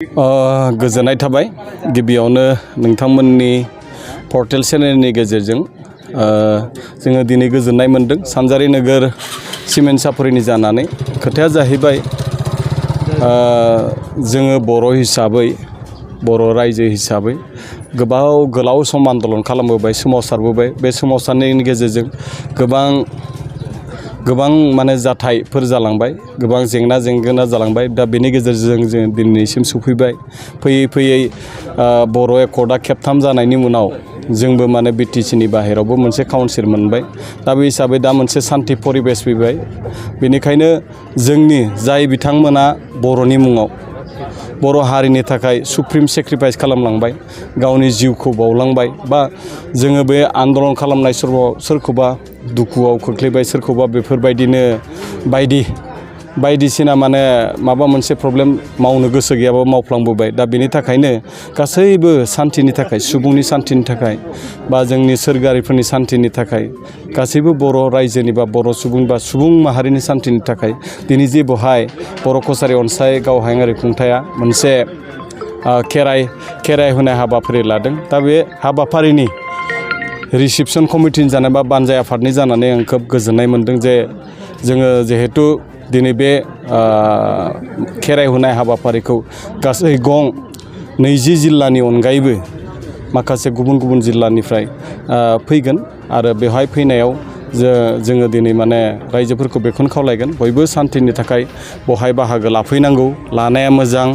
गोजोननाय थाबाय गिबियावनो नोंथांमोननि पर्टेल चेनेलनि गेजेरजों जोङो दिनै गोजोननाय मोनदों सानजारि नोगोर सिमेन्ट सापरिनि जानानै खोथाया जाहैबाय जोङो बर' हिसाबै बर' रायजो हिसाबै गोलाव सम आन्दलन खालामबोबाय सोमावसारबोबाय बे सोमावसारनायनि गेजेरजों गोबां माने जाथायफोर जालांबाय गोबां जेंना जालांबाय दा बेनि गेजेरजों जों दिनैसिम सफैबाय फैयै बर' एकर्डआ खेबथाम जानायनि उनाव जोंबो माने बिटिसिनि बाहेरावबो मोनसे काउन्सिल मोनबाय दा बे हिसाबै दा मोनसे सान्थि परिबेस फैबाय बेनिखायनो जोंनि जाय बिथांमोना बर'नि मुङाव बर' हारिनि थाखाय सुप्रिम सेक्रिफाइस खालामलांबाय गावनि जिउखौ बावलांबाय बा जोङो बे आन्दलन खालामनाय समाव सोरखौबा दुखुआव खोख्लैबाय सोरखौबा बेफोरबायदिनो बायदिसिना माने माबा मोनसे प्रब्लेम मावनो गोसो गैयाबा मावफ्लांबोबाय दा बेनि थाखायनो गासैबो सान्थिनि थाखाय सुबुंनि सान्थिनि थाखाय बा जोंनि सोरगोयारिफोरनि सान्थिनि थाखाय गासैबो बर' रायजोनि बा बर' सुबुं बा सुबुं माहारिनि सान्थिनि थाखाय दिनै जे बेवहाय बर' कसारि अनसाय गावहायारि खुंथाया मोनसे खेराइ होनाय हाबाफारि लादों दा बे हाबाफारिनि रिसिपसन कमिटिनि जानाय बा बानजाय आफादनि जानानै आं खोब गोजोननाय मोनदों जे जोङो जिहेतु दिनै बे खेराइ होनाय हाबाफारिखौ गासै 20 जिल्लानि अनगायैबो माखासे गुबुन जिल्लानिफ्राय फैगोन आरो बेवहाय फैनायाव जोङो दिनै माने रायजोफोरखौ बेखौनो खावलायगोन बयबो सान्थिनि थाखाय बहाय बाहागो लाफैनांगौ लानाया मोजां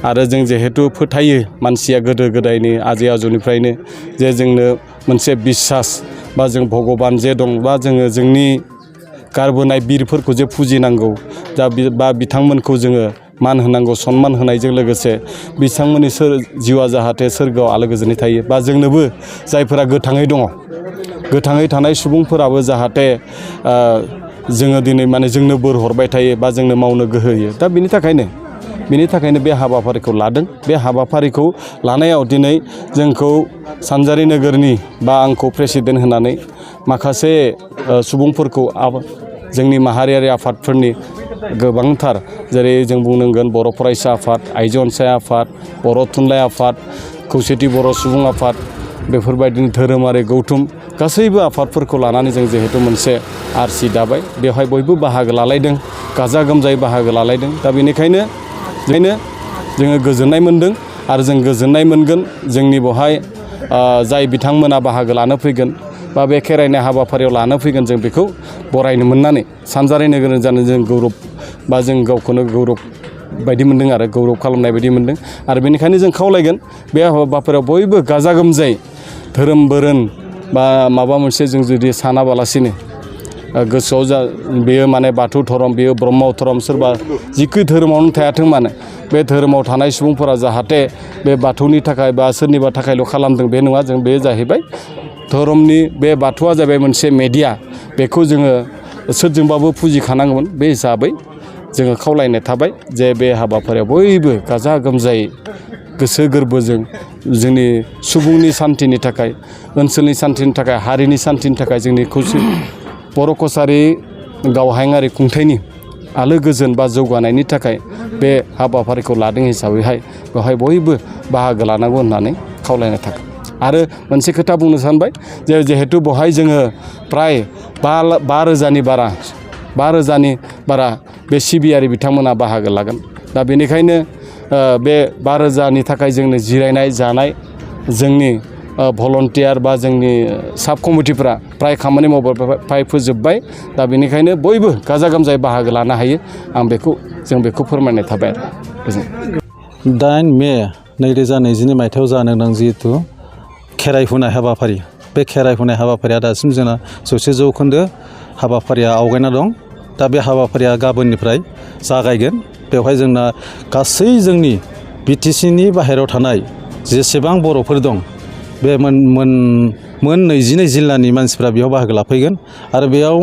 आरो जों जिहेतु फोथायो मानसिया गोदो गोदायनि आजै आजौनिफ्रायनो जे जोंनो मोनसे बिसास बा जों भगबान जे दं बा जोङो जोंनि गारबोनाय बिरफोरखौ जे फुजिनांगौ दा बा बिथांमोनखौ जोङो मान होनांगौ सन्मान होनायजों लोगोसे बिथांमोननि जिउआ जाहाथे सोरगोआव आलो गोजोनै थायो बा जोंनोबो जायफोरा गोथाङै दङ गोथाङै थानाय सुबुंफोराबो जाहाथे जोङो दिनै माने जोंनो बोर हरबाय थायो बा जोंनो मावनो गोहो होयो दा बेनि थाखायनो बे हाबाफारिखौ लादों बे हाबाफारिखौ लानायाव दिनै जोंखौ सानजारि नोगोरनि बा आंखौ प्रेसिडेन्ट होनानै माखासे सुबुंफोरखौ जोंनि माहारियारि आफादफोरनि गोबांथार जेरै जों बुंनांगोन बर' फरायसा आफाद आइजो अनसाय आफाद बर' थुनलाइ आफाद खौसेथि बर' सुबुं आफाद बेफोरबायदिनो धोरोमारि गौथुम गासैबो आफादफोरखौ लानानै जों जिहेतु मोनसे आरसि दाबाय बेवहाय बयबो बाहागो लालायदों गाजा गोमजायै बाहागो लालायदों दा बेनिखायनो जोङो गोजोननाय मोनदों आरो जों गोजोननाय मोनगोन जोंनि बेवहाय जाय बिथांमोना बाहागो लानो फैगोन बा बे खेराइनाय हाबाफारियाव लानो फैगोन जों बेखौ बरायनो मोननानै सानजारि नोगोरनि जानो जों गौरब बा जों गावखौनो गौरब बायदि मोनदों आरो गौरब खालामनाय बायदि मोनदों आरो बेनिखायनो जों खावलायगोन बे हाबाफारियाव बयबो गाजा गोमजायै धोरोम बोरोन बा माबा मोनसे जों जुदि सानाबालासिनो गोसोआव बेयो माने बाथौ धोरोम बेयो ब्रह्म धोरोम सोरबा जिखि धोरोमावनो थायाथों मानो बे धोरोमाव थानाय सुबुंफोरा जाहाथे बे बाथौनि थाखाय बा सोरनिबा थाखायल' खालामदों बे नङा जों बे जाहैबाय धोरोमनि बे बाथौआ जाबाय मोनसे मेडिया बेखौ जोङो सोरजोंबाबो फुजिखानांगोन बे हिसाबै जोङो खावलायनाय थाबाय जे बे हाबाफारियाव बयबो गाजा गोमजायै गोसो गोरबोजों जोंनि सुबुंनि सान्थिनि थाखाय ओनसोलनि सान्थिनि थाखाय हारिनि सान्थिनि थाखाय जोंनि बर' कसारि गावहायारि खुंथायनि आलो गोजोन बा जौगानायनि थाखाय बे हाबाफारिखौ लादों हिसाबैहाय बेवहाय बयबो बाहागो लानांगौ होननानै खावलायनाय थाबाय आरो मोनसे खोथा बुंनो सानबाय जे जिहेतु बेवहाय जोङो प्राय 5,000नि बारा बे सिबियारि बिथांमोना बाहागो लागोन दा बेनिखायनो बे 5,000नि थाखाय जोंनो जिरायनाय जानाय जोंनि भलन्टियार बा जोंनि साब कमिटिफ्रा प्राय खामानि मावबाय फोजोबबाय दा बेनिखायनो बयबो गाजा गोमजायै बाहागो लानो हायो जों बेखौ फोरमायनाय थाबाय आरो 8 मे 2020 मायथाइयाव जानो गोनां जिहेतु खेराइ हुनाय हाबाफारि बे खेराइ हुनाय हाबाफारिया दासिम जोंना 100% हाबाफारिया आवगायना दं दा बे हाबाफारिया गाबोननिफ्राय जागायगोन बेवहाय जोंना गासै जोंनि बिटिसिनि बाहेरायाव थानाय जेसेबां बर'फोर दं बे मोन 22 जिल्लानि मानसिफ्रा बेयाव बाहागो लाफैगोन आरो बेयाव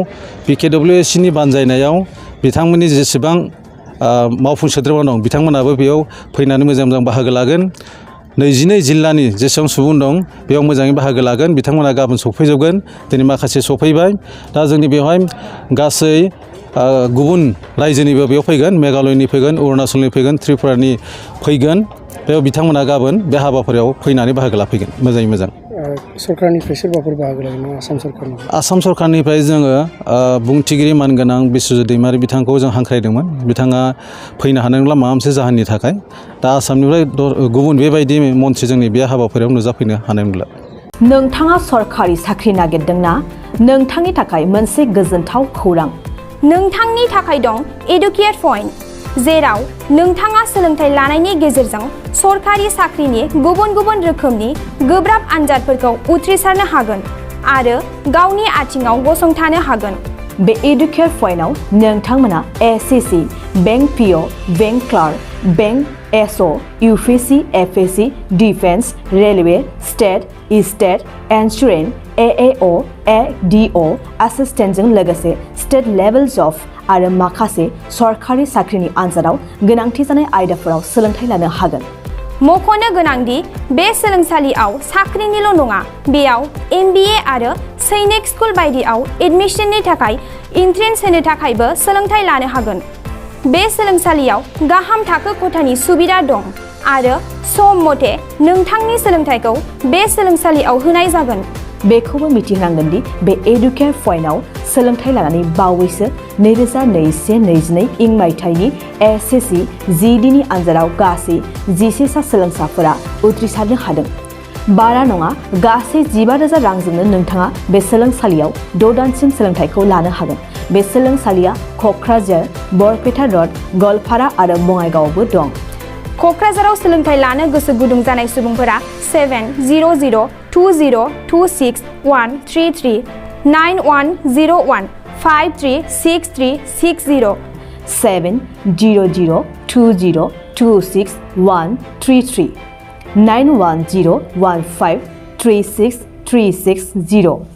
PKWSनि बानजायनायाव बिथांमोननि जेसेबां मावफुं सोद्रोमा दं बिथांमोनाबो बेयाव फैनानै मोजां बाहागो लागोन 22 जिल्लानि जेसेबां सुबुं दं बेयाव मोजाङै बाहागो लागोन बिथांमोना गाबोन सफैजोबगोन दिनै माखासे सफैबाय दा जोंनि बेवहाय गासै गुबुन रायजोनिबो बेयाव फैगोन मेघालयनि फैगोन अरुणाचलनि फैगोन त्रिपुरानि फैगोन बेयाव बिथांमोना गाबोन बे हाबाफारियाव फैनानै बाहागो लाफैगोन मोजाङै मोजां। सरकारनिफ्राय सोरबाफोर बाहागो लागोन नामा आसाम सरकारनि? आसाम सरकारनिफ्राय जोङो बुंथिगिरि मानगोनां बिस्वजित दैमारि बिथांखौ जों हांख्रायदोंमोन। बिथाङा फैनो हानाय नंला माबा मोनसे जाहोननि थाखाय। दा आसामनिफ्राय गुबुन बेबायदि मन्थ्रि जोंनि बे हाबाफारियाव नुजाफैनो हानाय नंला। नोंथाङा सरकारि साख्रि नागिरदोंना? नोंथांनि थाखाय मोनसे गोजोनथाव खौरां। नोंथांनि थाखाय दं एडुकेट पइन्ट, जेराव नोंथाङा सोलोंथाइ लानायनि गेजेरजों सरकारि साख्रिनि गुबुन गुबुन रोखोमनि गोब्राब आनजादफोरखौ उथ्रिसारनो हागोन आरो गावनि आथिङाव गसंथानो हागोन। बे एडुकेट पइन्टआव नोंथांमोना SSC, bank PO, bank clerk, bank SO, UPSC, FSC, defence, railway, state insurance, AAO, ADO एसिस्टेन्टजों लोगोसे स्टेट लेभेल जब आरो माखासे सरकारि साख्रिनि आनजादाव गोनांथि जानाय आयदाफोराव सोलोंथाइ लानो हागोन। मख'नो गोनांदि बे सोलोंसालियाव साख्रिनिल' नङा, बेयाव MBA आरो सैनिक स्कुल बायदियाव एडमिशननि थाखाय एन्ट्रेन्स होनो थाखायबो सोलोंथाइ लानो हागोन। बे सोलोंसालियाव गाहाम थाखो खथानि सुबिदा दं आरो सम मथे नोंथांनि सोलोंथाइखौ बे सोलोंसालियाव होनाय जागोन। बेखौबो मिथिनांगोन दि बे एडुकेट पइन्टआव सोलोंथाइ लानानै बावैसो 2021-22 इं मायथाइनि एसएससि जिडिनि आनजादाव गासै 11 सा सोलोंसाफोरा उथ्रिसारनो हादों। बारा नङा, गासै 15,000 रांजोंनो नोंथाङा बे सोलोंसालियाव 6 दानसिम सोलोंथाइखौ लानो हागोन। बे सोलोंसालिया क'क्राझार, बरपेटा रड, गवालपारा आरो बङाइगावआवबो दं। क'क्राझाराव सोलोंथाइ लानो गोसो गुदुं जानाय सुबुंफोरा 70020263133 9101536360 70020263133 9101536360